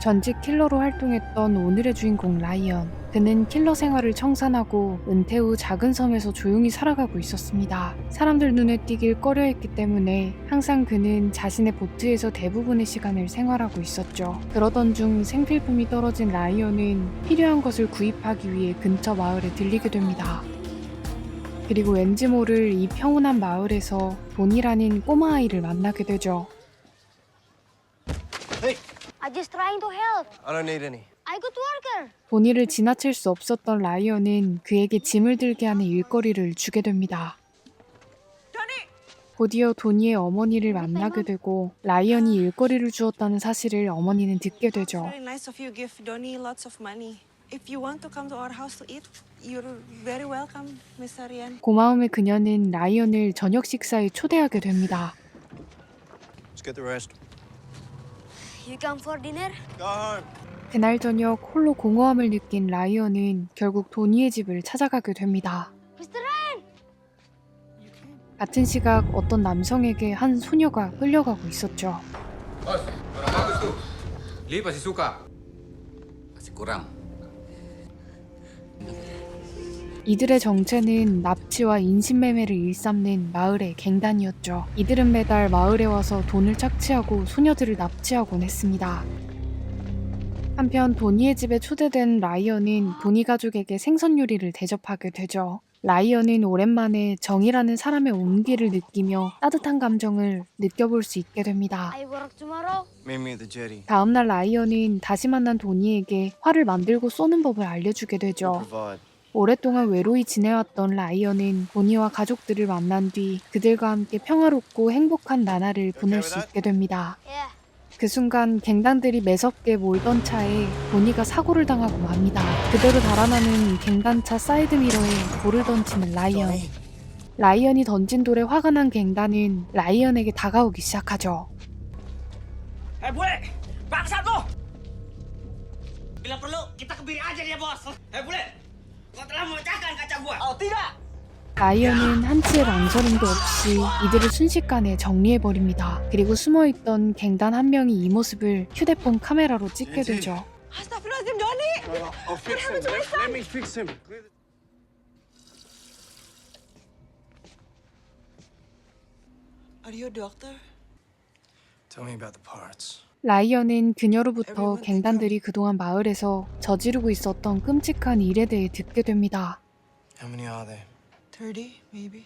전직 킬러로 활동했던 오늘의 주인공 라이언. 그는 킬러 생활을 청산하고 은퇴 후 작은 섬에서 조용히 살아가고 있었습니다. 사람들 눈에 띄길 꺼려했기 때문에 항상 그는 자신의 보트에서 대부분의 시간을 생활하고 있었죠. 그러던 중 생필품이 떨어진 라이언은 필요한 것을 구입하기 위해 근처 마을에 들리게 됩니다. 그리고 왠지 모를 이 평온한 마을에서 돈이라는 꼬마 아이를 만나게 되죠. I'm just trying to help. I don't need any. I good worker. 도니를 지나칠 수 없었던 라이언은 그에게 짐을 들게 하는 일거리를 주게 됩니다. 곧이어 도니의 어머니를 만나게 되고 라이언이 일거리를 주었다는 사실을 어머니는 듣게 되죠. Very nice of you give Donnie lots of money. If you want to come to our house to eat, you're very welcome, Miss Ariane. 고마움의 그녀는 라이언을 저녁 식사에 초대하게 됩니다. Let's get the rest. You come for dinner? Go home. 그날 저녁 홀로 공허함을 느낀 라이언은 결국 도니의 집을 찾아가게 됩니다. Mr. Ryan! 같은 시각 어떤 남성에게 한 소녀가 끌려가고 있었죠. Bos, kurang bagus tuh. Lee pasti suka. Masih kurang. 이들의 정체는 납치와 인신매매를 일삼는 마을의 갱단이었죠. 이들은 매달 마을에 와서 돈을 착취하고 소녀들을 납치하곤 했습니다. 한편 도니의 집에 초대된 라이언은 도니 가족에게 생선 요리를 대접하게 되죠. 라이언은 오랜만에 정이라는 사람의 온기를 느끼며 따뜻한 감정을 느껴볼 수 있게 됩니다. I work tomorrow. Meet me at the jetty. 다음날 라이언은 다시 만난 도니에게 활을 만들고 쏘는 법을 알려주게 되죠. Provide. 오랫동안 외로이 지내왔던 라이언은 도니와 가족들을 만난 뒤 그들과 함께 평화롭고 행복한 나날을 보낼 수 있게 됩니다. Yeah. 그 순간 갱단들이 매섭게 몰던 차에 도니가 사고를 당하고 맙니다. 그대로 달아나는 갱단차 사이드미러에 돌을 던지는 라이언. 라이언이 던진 돌에 화가 난 갱단은 라이언에게 다가오기 시작하죠. Hei bule, bangsat lo! Bila perlu, kita kebiri aja dia bos. Hei bule, kau telah memecahkan kaca gua. Oh tidak! 라이언은 한치의 망설임도 없이 이들을 순식간에 정리해버립니다. 그리고 숨어있던 갱단 한 명이 이 모습을 휴대폰 카메라로 찍게 되죠. Astaghfirullahaladzim, Donnie! I'll fix him. Let me fix him. Are you a doctor? Tell me about the parts. 라이언은 그녀로부터 갱단들이 그동안 마을에서 저지르고 있었던 끔찍한 일에 대해 듣게 됩니다. How many are there? 30, maybe.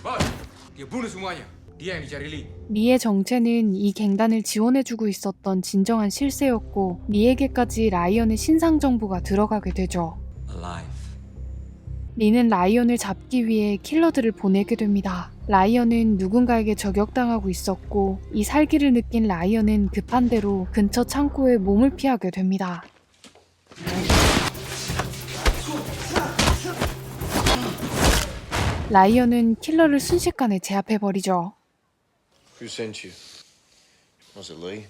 Bos, dia bunuh semuanya. Dia yang dicari Lee. 리의 정체는 이 갱단을 지원해주고 있었던 진정한 실세였고 리에게까지 라이언의 신상 정보가 들어가게 되죠. Alive. 리는 라이언을 잡기 위해 킬러들을 보내게 됩니다. 라이언은 누군가에게 저격당하고 있었고 이 살기를 느낀 라이언은 급한 대로 근처 창고에 몸을 피하게 됩니다. 라이언은 킬러를 순식간에 제압해버리죠. Who sent you? Was it Lee?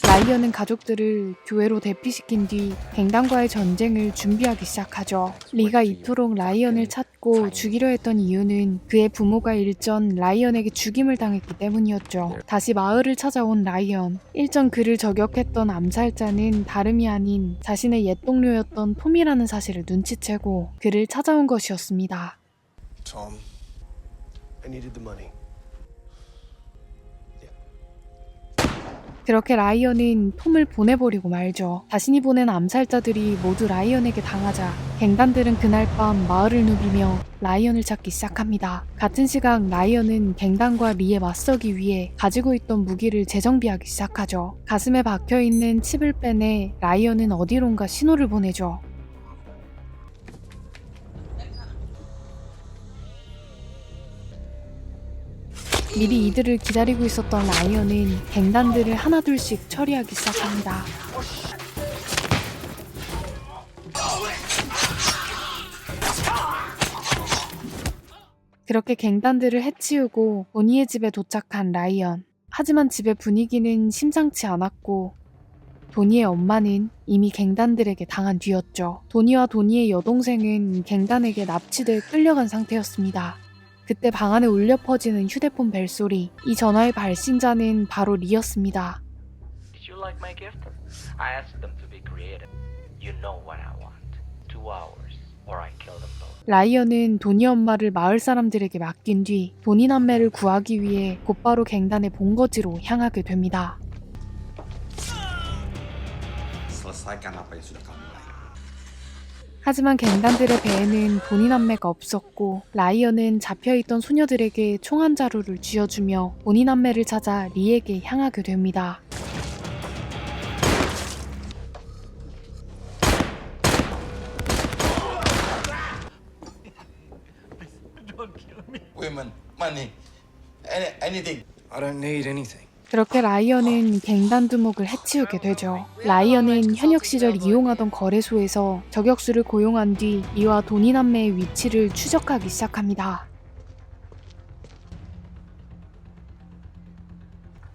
라이언은 가족들을 교회로 대피시킨 뒤 갱단과의 전쟁을 준비하기 시작하죠. 리가 이토록 라이언을 찾고 죽이려 했던 이유는 그의 부모가 일전 라이언에게 죽임을 당했기 때문이었죠. 다시 마을을 찾아온 라이언. 일전 그를 저격했던 암살자는 다름이 아닌 자신의 옛 동료였던 톰이라는 사실을 눈치채고 그를 찾아온 것이었습니다. Tom, I needed the money. 그렇게 라이언은 톰을 보내버리고 말죠. 자신이 보낸 암살자들이 모두 라이언에게 당하자 갱단들은 그날 밤 마을을 누비며 라이언을 찾기 시작합니다. 같은 시각 라이언은 갱단과 리에 맞서기 위해 가지고 있던 무기를 재정비하기 시작하죠. 가슴에 박혀있는 칩을 빼내 라이언은 어디론가 신호를 보내죠. 미리 이들을 기다리고 있었던 라이언은 갱단들을 하나둘씩 처리하기 시작합니다. 그렇게 갱단들을 해치우고 도니의 집에 도착한 라이언. 하지만 집의 분위기는 심상치 않았고 도니의 엄마는 이미 갱단들에게 당한 뒤였죠. 도니와 도니의 여동생은 갱단에게 납치돼 끌려간 상태였습니다. 그때 방 안에 울려 퍼지는 휴대폰 벨소리. 이 전화의 발신자는 바로 리였습니다. Did you like my gift? I asked them to be creative. You know what I want. 2 hours, or I kill them both. 라이언은 도니 엄마를 마을 사람들에게 맡긴 뒤 도니 남매를 구하기 위해 곧바로 갱단의 본거지로 향하게 됩니다. Selesaikan apa yang sudah kamu mulai. 하지만 갱단들의 배에는 도니 남매가 없었고 라이언은 잡혀있던 소녀들에게 총 한 자루를 쥐어주며 도니 남매를 찾아 리에게 향하게 됩니다. Women, money, anything. I don't need anything. 그렇게 라이언은 갱단 두목을 해치우게 되죠. 라이언은 현역 시절 이용하던 거래소에서 저격수를 고용한 뒤 리와 도니 남매의 위치를 추적하기 시작합니다.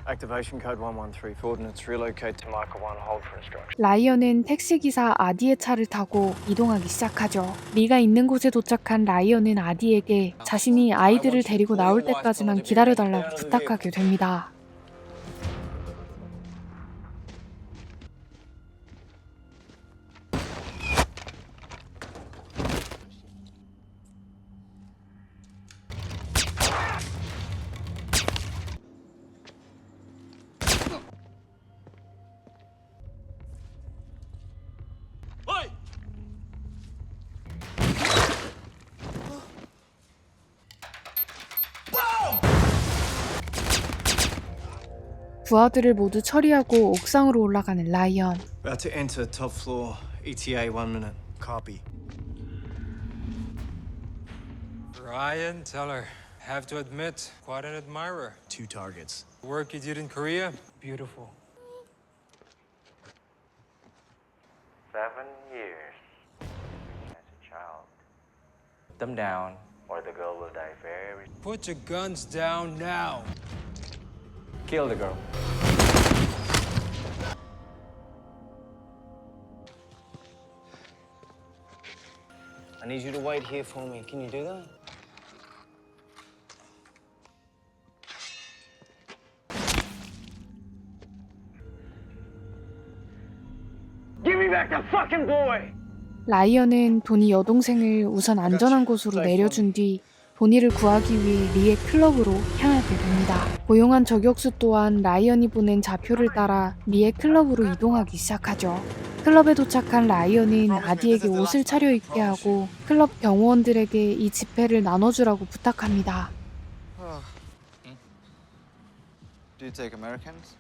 Activation code 113. Coordinates relocate to marker 1. Hold for instruction. 라이언은 택시기사 아디의 차를 타고 이동하기 시작하죠. 리가 있는 곳에 도착한 라이언은 아디에게 자신이 아이들을 데리고 나올 때까지만 기다려달라고 부탁하게 됩니다. 부하들을 모두 처리하고 옥상으로 올라가는 라이언. About to enter top floor. ETA 1 minute. Copy. Ryan, tell her. Have to admit, quite an admirer. 2 targets. The work you did in Korea, beautiful. 7 years as a child. Put them down, or the girl will die very. Put your guns down now. Kill the girl. I need you to wait here for me. Can you do that? Give me back the fucking boy! 라이언은 도니 여동생을 우선 안전한 곳으로 내려준 뒤 도니를 구하기 위해 리의 클럽으로 향하게 됩니다. 고용한 저격수 또한 라이언이 보낸 좌표를 따라 리의 클럽으로 이동하기 시작하죠. 클럽에 도착한 라이언은 아디에게 옷을 차려입게 하고 클럽 경호원들에게 이 지폐를 나눠주라고 부탁합니다. Do you take Americans?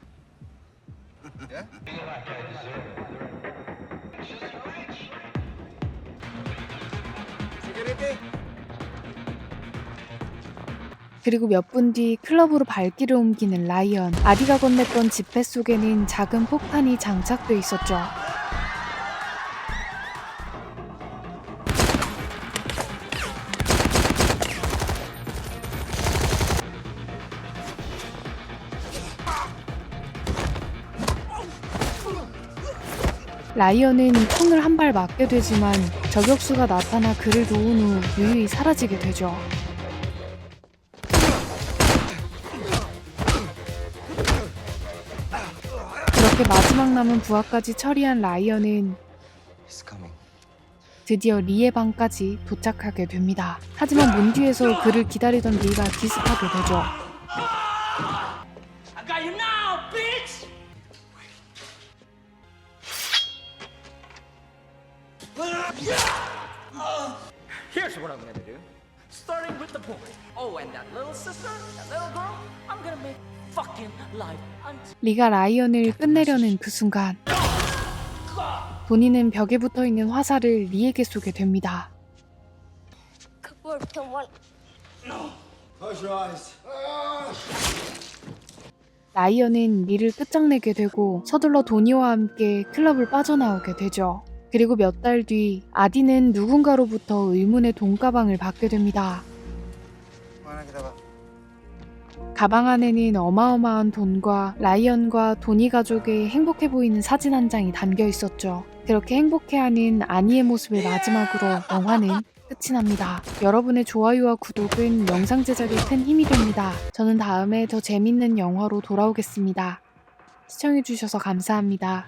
그리고 몇 분 뒤 클럽으로 발길을 옮기는 라이언. 아디가 건넸던 지폐 속에는 작은 폭탄이 장착돼 있었죠. 라이언은 총을 한 발 맞게 되지만 저격수가 나타나 그를 놓은 후 유유히 사라지게 되죠. 그렇게 마지막 남은 부하까지 처리한 라이언은 He's coming. 드디어 리의 방까지 도착하게 됩니다. 하지만 문 뒤에서 그를 기다리던 리가 기습하게 되죠. I got you now, bitch! Here's what I'm gonna do. Starting with the boy. Oh, and that little sister, that little girl, I'm gonna make fucking life until. 리가 라이언을 끝내려는 그 순간 도니는 벽에 붙어있는 화살을 리에게 쏘게 됩니다. Come on, come on. Close your eyes. 라이언은 리를 끝장내게 되고 서둘러 도니와 함께 클럽을 빠져나오게 되죠. 그리고 몇 달 뒤 아디는 누군가로부터 의문의 돈가방을 받게 됩니다. Mana kita, Pak? 가방 안에는 어마어마한 돈과 라이언과 도니 가족의 행복해 보이는 사진 한 장이 담겨 있었죠. 그렇게 행복해하는 아니의 모습을 마지막으로 영화는 끝이 납니다. 여러분의 좋아요와 구독은 영상 제작에 큰 힘이 됩니다. 저는 다음에 더 재밌는 영화로 돌아오겠습니다. 시청해주셔서 감사합니다.